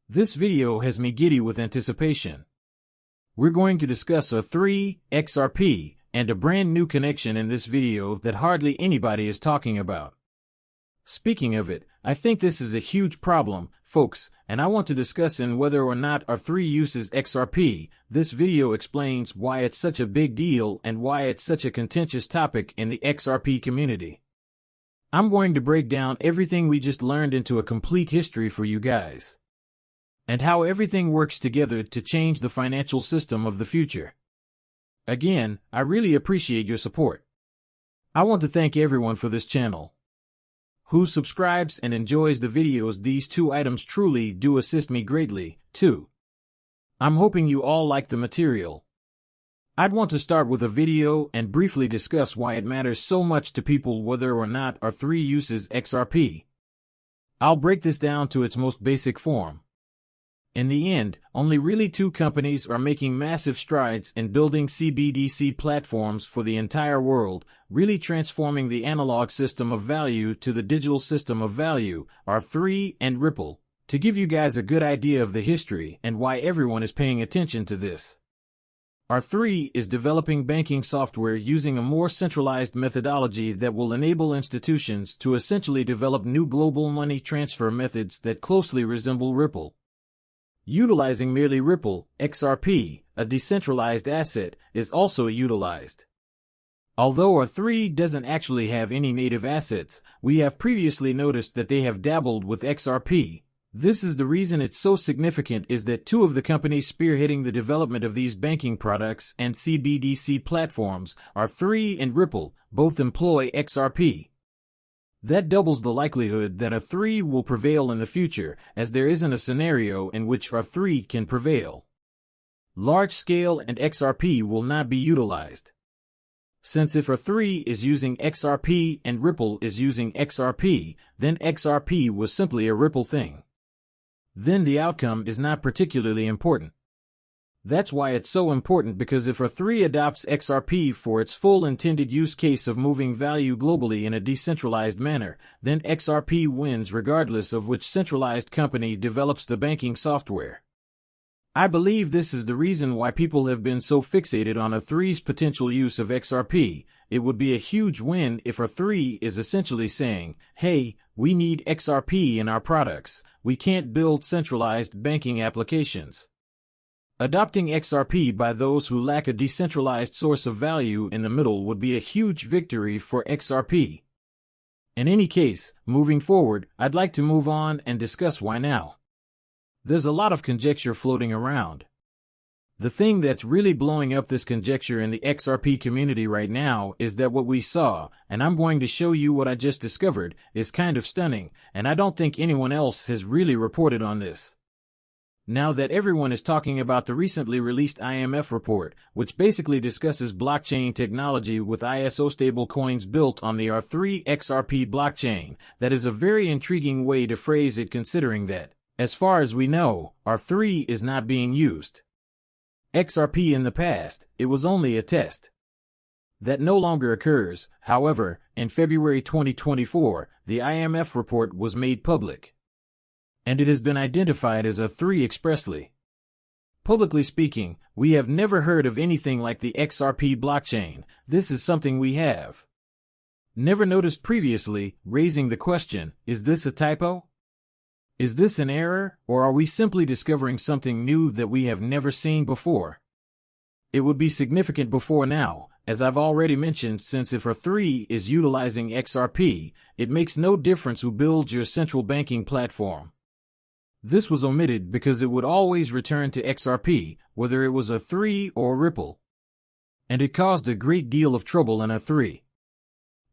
This video has me giddy with anticipation. We're going to discuss R3, XRP, and a brand new connection in this video that hardly anybody is talking about. Speaking of it, I think this is a huge problem, folks, and I want to discuss in whether or not R3 uses XRP. This video explains why it's such a big deal and why it's such a contentious topic in the XRP community. I'm going to break down everything we just learned into a complete history for you guys, and how everything works together to change the financial system of the future. Again, I really appreciate your support. I want to thank everyone for this channel who subscribes and enjoys the videos. These two items truly do assist me greatly, too. I'm hoping you all like the material. I'd want to start with a video and briefly discuss why it matters so much to people whether or not R3 uses XRP. I'll break this down to its most basic form. In the end, only really two companies are making massive strides in building CBDC platforms for the entire world, really transforming the analog system of value to the digital system of value, R3 and Ripple. To give you guys a good idea of the history and why everyone is paying attention to this, R3 is developing banking software using a more centralized methodology that will enable institutions to essentially develop new global money transfer methods that closely resemble Ripple. Utilizing merely Ripple, XRP, a decentralized asset, is also utilized. Although R3 doesn't actually have any native assets, we have previously noticed that they have dabbled with XRP. This is the reason it's so significant is that two of the companies spearheading the development of these banking products and CBDC platforms, R3 and Ripple, both employ XRP. That doubles the likelihood that R3 will prevail in the future, as there isn't a scenario in which R3 can prevail. Large scale and XRP will not be utilized. Since if R3 is using XRP and Ripple is using XRP, then XRP was simply a Ripple thing. Then the outcome is not particularly important. That's why it's so important, because if R3 adopts XRP for its full intended use case of moving value globally in a decentralized manner, then XRP wins regardless of which centralized company develops the banking software. I believe this is the reason why people have been so fixated on R3's potential use of XRP. It would be a huge win if R3 is essentially saying, hey, we need XRP in our products. We can't build centralized banking applications. Adopting XRP by those who lack a decentralized source of value in the middle would be a huge victory for XRP. In any case, moving forward, I'd like to move on and discuss why now. There's a lot of conjecture floating around. The thing that's really blowing up this conjecture in the XRP community right now is that what we saw, and I'm going to show you what I just discovered, is kind of stunning, and I don't think anyone else has really reported on this. Now that everyone is talking about the recently released IMF report, which basically discusses blockchain technology with ISO stablecoins built on the R3 XRP blockchain, that is a very intriguing way to phrase it, considering that, as far as we know, R3 is not being used. XRP in the past, it was only a test. That no longer occurs. However, in February 2024, the IMF report was made public, and it has been identified as R3 expressly. Publicly speaking, we have never heard of anything like the XRP blockchain. This is something we have never noticed previously, raising the question, is this a typo? Is this an error, or are we simply discovering something new that we have never seen before? It would be significant before now, as I've already mentioned, since if R3 is utilizing XRP, it makes no difference who builds your central banking platform. This was omitted because it would always return to XRP, whether it was R3 or Ripple. And it caused a great deal of trouble in R3.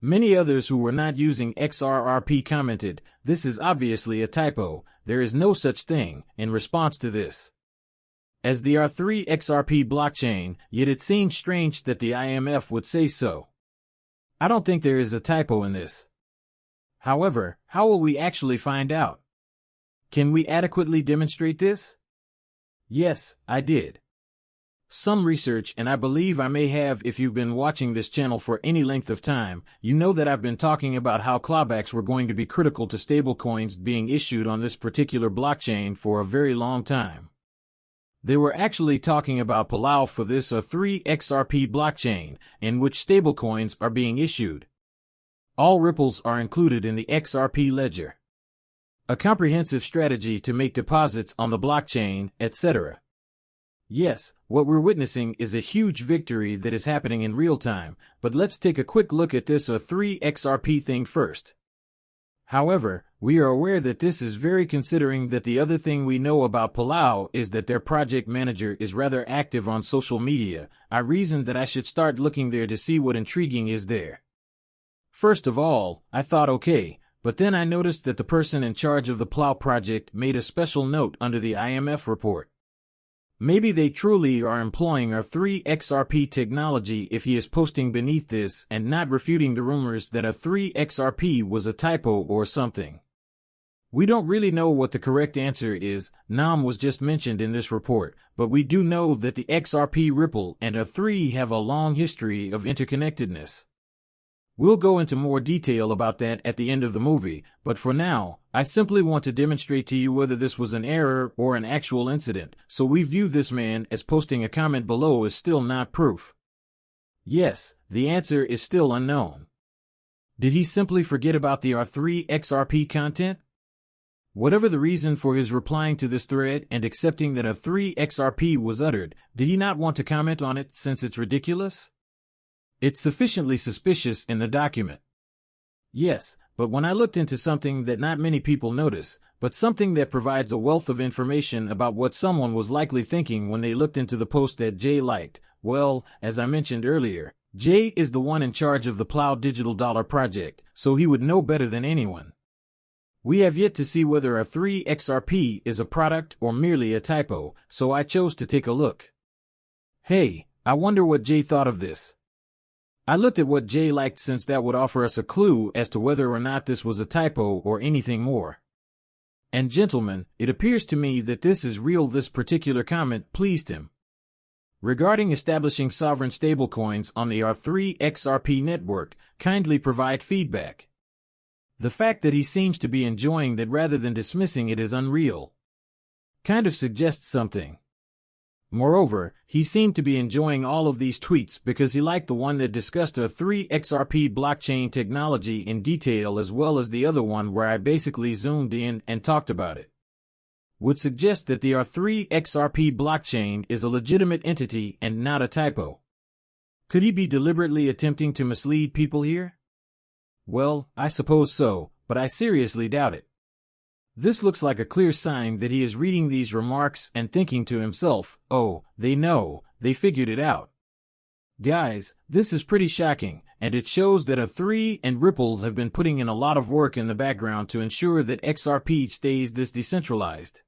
Many others who were not using XRP commented, "This is obviously a typo, there is no such thing," in response to this. As the R3 XRP blockchain, yet it seems strange that the IMF would say so. I don't think there is a typo in this. However, how will we actually find out? Can we adequately demonstrate this? Yes, I did. some research, and I believe I may have if you've been watching this channel for any length of time, you know that I've been talking about how clawbacks were going to be critical to stablecoins being issued on this particular blockchain for a very long time. They were actually talking about peril for this R3 XRP blockchain, in which stablecoins are being issued. All ripples are included in the XRP ledger. A comprehensive strategy to make deposits on the blockchain, etc. Yes, what we're witnessing is a huge victory that is happening in real time, but let's take a quick look at this R3 XRP thing first. However, we are aware that this is very considering that the other thing we know about peril is that their project manager is rather active on social media. I reasoned that I should start looking there to see what intriguing is there. First of all, I thought okay, but then I noticed that the person in charge of the PLOW project made a special note under the IMF report. Maybe they truly are employing R3 XRP technology if he is posting beneath this and not refuting the rumors that R3 XRP was a typo or something. We don't really know what the correct answer is. NAM was just mentioned in this report, but we do know that the XRP Ripple and R3 have a long history of interconnectedness. We'll go into more detail about that at the end of the movie, but for now, I simply want to demonstrate to you whether this was an error or an actual incident, so we view this man as posting a comment below is still not proof. Yes, the answer is still unknown. Did he simply forget about the R3 XRP content? Whatever the reason for his replying to this thread and accepting that R3 XRP was uttered, did he not want to comment on it since it's ridiculous? It's sufficiently suspicious in the document. Yes, but when I looked into something that not many people notice, but something that provides a wealth of information about what someone was likely thinking when they looked into the post that Jay liked, well, as I mentioned earlier, Jay is the one in charge of the PLOW digital dollar project, so he would know better than anyone. We have yet to see whether R3 XRP is a product or merely a typo, so I chose to take a look. Hey, I wonder what Jay thought of this. I looked at what Jay liked since that would offer us a clue as to whether or not this was a typo or anything more. And gentlemen, it appears to me that this is real. This particular comment pleased him. Regarding establishing sovereign stablecoins on the R3 XRP network, kindly provide feedback. The fact that he seems to be enjoying that rather than dismissing it is unreal. Kind of suggests something. Moreover, he seemed to be enjoying all of these tweets because he liked the one that discussed R3 XRP blockchain technology in detail as well as the other one where I basically zoomed in and talked about it. Would suggest that the R3 XRP blockchain is a legitimate entity and not a typo. Could he be deliberately attempting to mislead people here? Well, I suppose so, but I seriously doubt it. This looks like a clear sign that he is reading these remarks and thinking to himself, oh, they know, they figured it out. Guys, this is pretty shocking, and it shows that R3 and Ripple have been putting in a lot of work in the background to ensure that XRP stays this decentralized.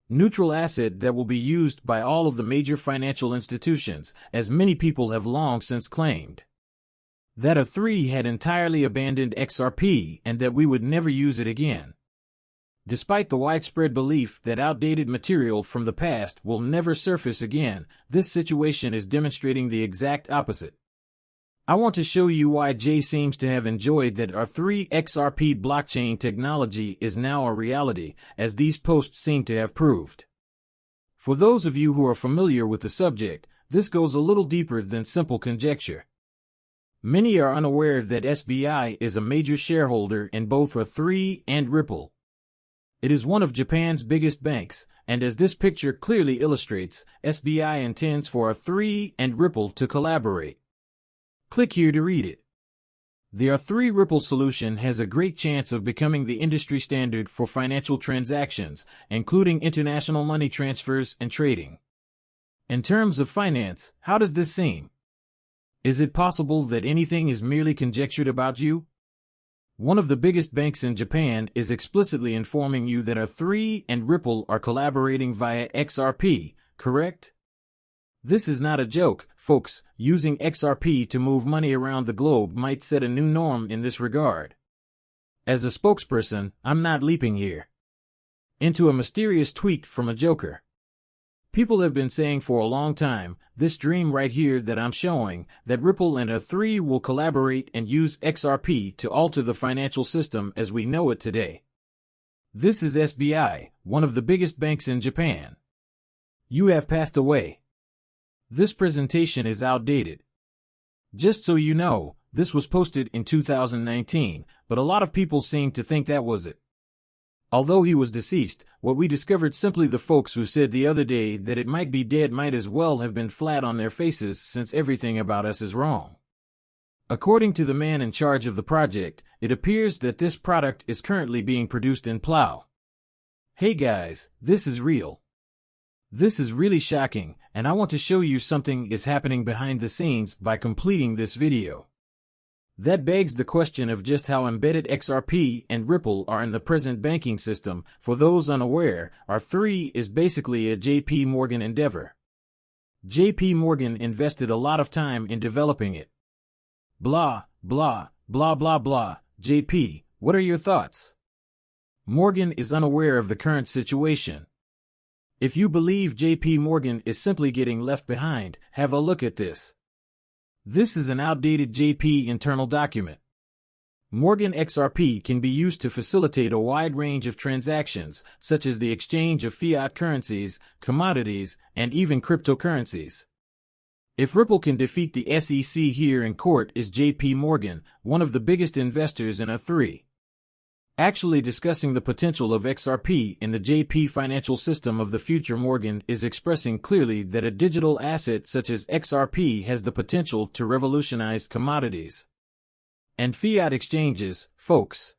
Neutral asset that will be used by all of the major financial institutions, as many people have long since claimed. That R3 had entirely abandoned XRP and that we would never use it again. Despite the widespread belief that outdated material from the past will never surface again, this situation is demonstrating the exact opposite. I want to show you why Jay seems to have enjoyed that R3 XRP blockchain technology is now a reality, as these posts seem to have proved. For those of you who are familiar with the subject, this goes a little deeper than simple conjecture. Many are unaware that SBI is a major shareholder in both R3 and Ripple. It is one of Japan's biggest banks, and as this picture clearly illustrates, SBI intends for R3 and Ripple to collaborate. Click here to read it. The R3 Ripple solution has a great chance of becoming the industry standard for financial transactions, including international money transfers and trading. In terms of finance, how does this seem? Is it possible that anything is merely conjectured about you? One of the biggest banks in Japan is explicitly informing you that R3 and Ripple are collaborating via XRP, correct? This is not a joke, folks. Using XRP to move money around the globe might set a new norm in this regard. As a spokesperson, I'm not leaping here into a mysterious tweet from a joker. People have been saying for a long time, this dream right here that I'm showing, that Ripple and R3 will collaborate and use XRP to alter the financial system as we know it today. This is SBI, one of the biggest banks in Japan. You have passed away. This presentation is outdated. Just so you know, this was posted in 2019, but a lot of people seem to think that was it. Although he was deceased, what we discovered simply the folks who said the other day that it might be dead might as well have been flat on their faces since everything about us is wrong. According to the man in charge of the project, it appears that this product is currently being produced in Plow. Hey guys, this is real. This is really shocking, and I want to show you something is happening behind the scenes by completing this video. That begs the question of just how embedded XRP and Ripple are in the present banking system. For those unaware, R3 is basically a JP Morgan endeavor. JP Morgan invested a lot of time in developing it. Blah, blah, blah, blah, blah. JP, what are your thoughts? Morgan is unaware of the current situation. If you believe JP Morgan is simply getting left behind, have a look at this. This is an outdated JP internal document. Morgan XRP can be used to facilitate a wide range of transactions, such as the exchange of fiat currencies, commodities, and even cryptocurrencies. If Ripple can defeat the SEC here in court, is JP Morgan, one of the biggest investors in R3. Actually discussing the potential of XRP in the JP financial system of the future, Morgan is expressing clearly that a digital asset such as XRP has the potential to revolutionize commodities and fiat exchanges, folks.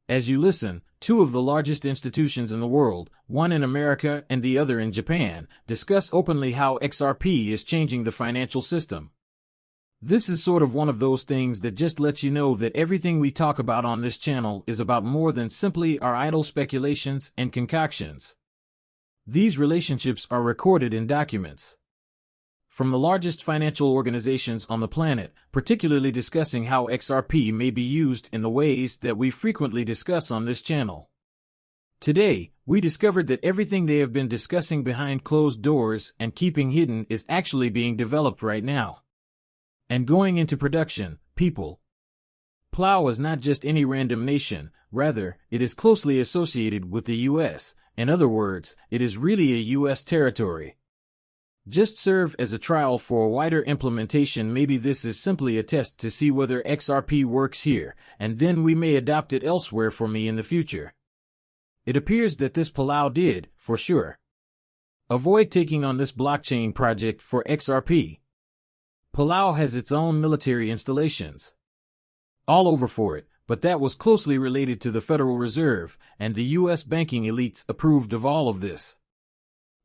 As you listen, two of the largest institutions in the world, one in America and the other in Japan, discuss openly how XRP is changing the financial system. This is sort of one of those things that just lets you know that everything we talk about on this channel is about more than simply our idle speculations and concoctions. These relationships are recorded in documents from the largest financial organizations on the planet, particularly discussing how XRP may be used in the ways that we frequently discuss on this channel. Today, we discovered that everything they have been discussing behind closed doors and keeping hidden is actually being developed right now and going into production, people. Plow is not just any random nation, rather, it is closely associated with the U.S. In other words, it is really a U.S. territory. Just serve as a trial for a wider implementation. Maybe this is simply a test to see whether XRP works here, and then we may adopt it elsewhere for me in the future. It appears that this Plow did, for sure. Avoid taking on this blockchain project for XRP. Plow has its own military installations all over for it, but that was closely related to the Federal Reserve, and the U.S. banking elites approved of all of this.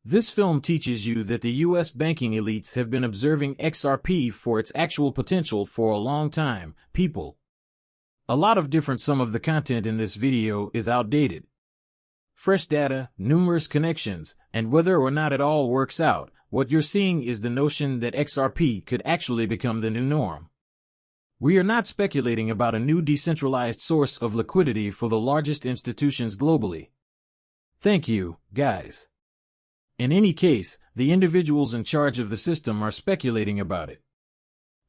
This film teaches you that the U.S. banking elites have been observing XRP for its actual potential for a long time, people. A lot of different. Some of the content in this video is outdated. Fresh data, numerous connections, and whether or not it all works out, what you're seeing is the notion that XRP could actually become the new norm. We are not speculating about a new decentralized source of liquidity for the largest institutions globally. Thank you, guys. In any case, the individuals in charge of the system are speculating about it.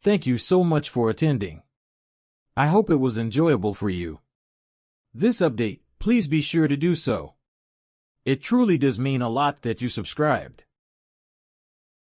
Thank you so much for attending. I hope it was enjoyable for you. This update, please be sure to do so. It truly does mean a lot that you subscribed.